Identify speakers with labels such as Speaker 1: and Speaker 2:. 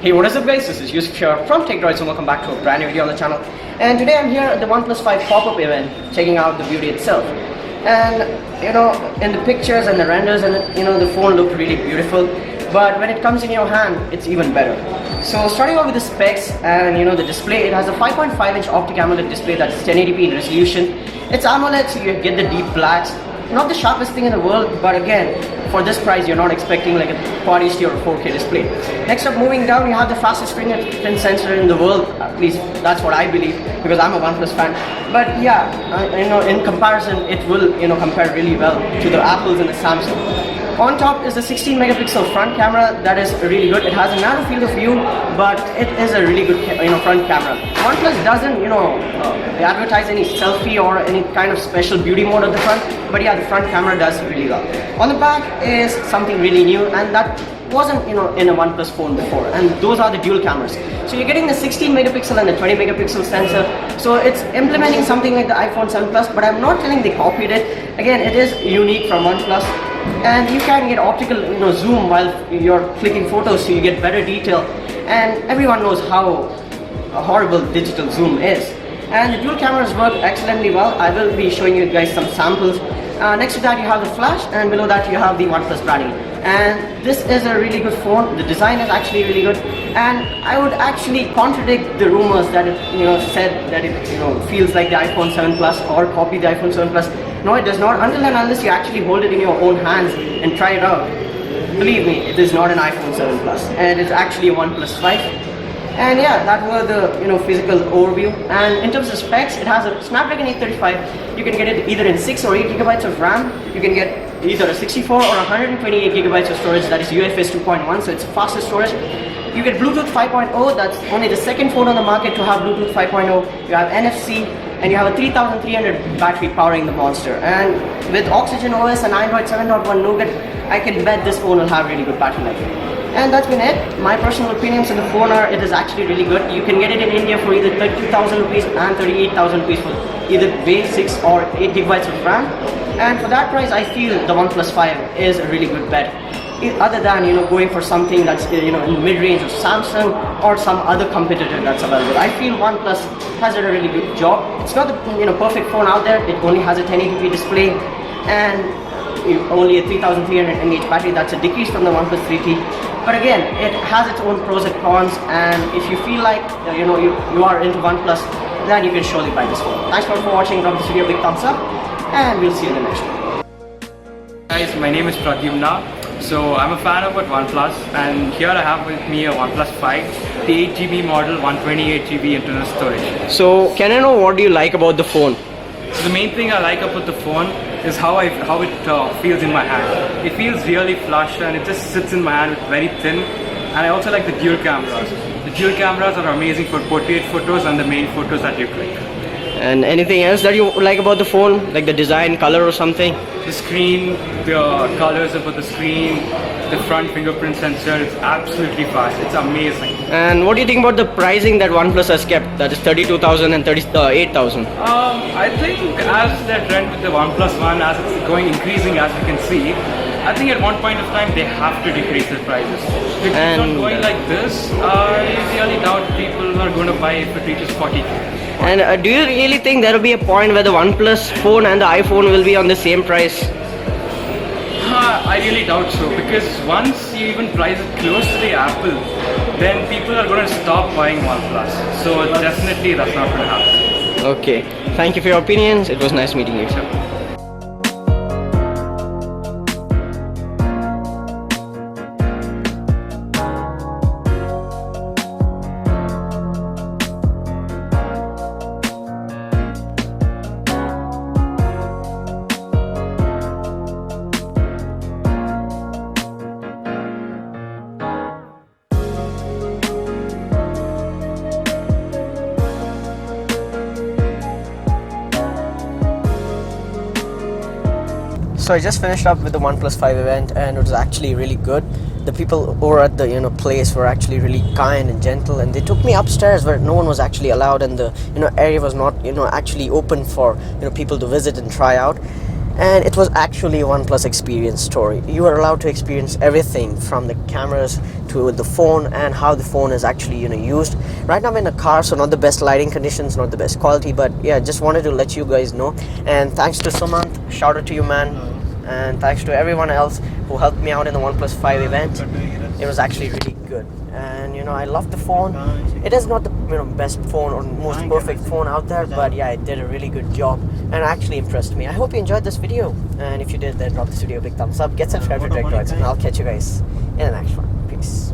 Speaker 1: Hey, what is up guys, this is Yusuf here from TECHDROIDS and welcome back to a brand new video on the channel. And today I'm here at the OnePlus 5 pop-up event, checking out the beauty itself. And you know, in the pictures and the renders and the phone look really beautiful, but when it comes in your hand, it's even better. So starting off with the specs and the display, it has a 5.5-inch optic AMOLED display that's 1080p in resolution. It's AMOLED, so you get the deep blacks. Not the sharpest thing in the world, but again, for this price, you're not expecting like a Quad HD or a 4K display. Next up, moving down, you have the fastest fingerprint sensor in the world. At least that's what I believe, because I'm a OnePlus fan. But yeah, in comparison, it will compare really well to the Apples and the Samsung. On top is the 16 megapixel front camera that is really good. It has a narrow field of view, but it is a really good front camera. OnePlus doesn't advertise any selfie or any kind of special beauty mode at the front, but yeah, the front camera does really well. On the back is something really new, and that wasn't in a OnePlus phone before, and those are the dual cameras. So you're getting the 16 megapixel and the 20 megapixel sensor, so it's implementing something like the iPhone 7 Plus, but I'm not telling they copied it. Again, it is unique from OnePlus, and you can get optical zoom while you're clicking photos, so you get better detail, and everyone knows how horrible digital zoom is. And the dual cameras work excellently well. I will be showing you guys some samples. Next to that you have the flash, and below that you have the OnePlus branding. And this is a really good phone. The design is actually really good, and I would actually contradict the rumors that it said that it feels like the iPhone 7 Plus or copy the iPhone 7 Plus. No, it does not, until and unless you actually hold it in your own hands and try it out. Believe me, it is not an iPhone 7 Plus, and it's actually a OnePlus 5. And yeah, that was the physical overview. And in terms of specs, it has a Snapdragon 835. You can get it either in 6 or 8 gigabytes of RAM. You can get either a 64 or 128 gigabytes of storage, that is UFS 2.1, so it's faster storage. You get Bluetooth 5.0, that's only the second phone on the market to have Bluetooth 5.0. You have NFC, and you have a 3300 battery powering the monster. And with Oxygen OS and Android 7.1 Nougat, I can bet this phone will have really good battery life. And that's been it. My personal opinions on the phone are, it is actually really good. You can get it in India for either 32,000 rupees and 38,000 rupees for either base 6 or 8 gigabytes of RAM. And for that price, I feel the OnePlus 5 is a really good bet. Other than going for something that's in mid-range of Samsung or some other competitor that's available, I feel OnePlus has done a really good job. It's not the perfect phone out there. It only has a 1080p display and only a 3300 mAh battery. That's a decrease from the OnePlus 3T. But again, it has its own pros and cons, and if you feel like you are into OnePlus, then you can surely buy this phone. Thanks for watching. Drop this video a big thumbs up, and we'll see you in the next one.
Speaker 2: Guys, my name is Pradyumna. So I'm a fan of OnePlus, and here I have with me a OnePlus 5, the 8GB model, 128GB internal storage.
Speaker 1: So can I know what do you like about the phone?
Speaker 2: So the main thing I like about the phone is how it feels in my hand. It feels really flush, and it just sits in my hand with very thin. And I also like the dual cameras. The dual cameras are amazing for portrait photos and the main photos that you click.
Speaker 1: And anything else that you like about the phone, like the design, color or something?
Speaker 2: The screen, the colors about the screen, the front fingerprint sensor, it's absolutely fast. It's amazing.
Speaker 1: And what do you think about the pricing that OnePlus has kept? That is 32,000 and 38,000.
Speaker 2: I think as the trend with the OnePlus One, as it's increasing as we can see, I think at one point of time they have to decrease the prices. If it keeps on going like this, I really doubt people are going to buy if it reaches 40K.
Speaker 1: And do you really think there will be a point where the OnePlus phone and the iPhone will be on the same price?
Speaker 2: I really doubt so, because once you even price it close to the Apple, then people are going to stop buying OnePlus. So definitely that's not going to happen.
Speaker 1: Okay, thank you for your opinions. It was nice meeting you. So I just finished up with the OnePlus 5 event, and it was actually really good. The people over at the place were actually really kind and gentle, and they took me upstairs where no one was actually allowed, and the area was not actually open for people to visit and try out. And it was actually a OnePlus experience story. You are allowed to experience everything from the cameras to the phone and how the phone is actually used. Right now I'm in a car, so not the best lighting conditions, not the best quality, but yeah, just wanted to let you guys know. And thanks to Sumant, shout out to you, man. And thanks to everyone else who helped me out in the OnePlus 5 event. It was actually really good, and I love the phone. It is not the best phone or most perfect phone out there, but yeah, it did a really good job and actually impressed me. I hope you enjoyed this video, and if you did, then drop this video a big thumbs up, get subscribed to TECHDROIDS, and I'll catch you guys in the next one. Peace.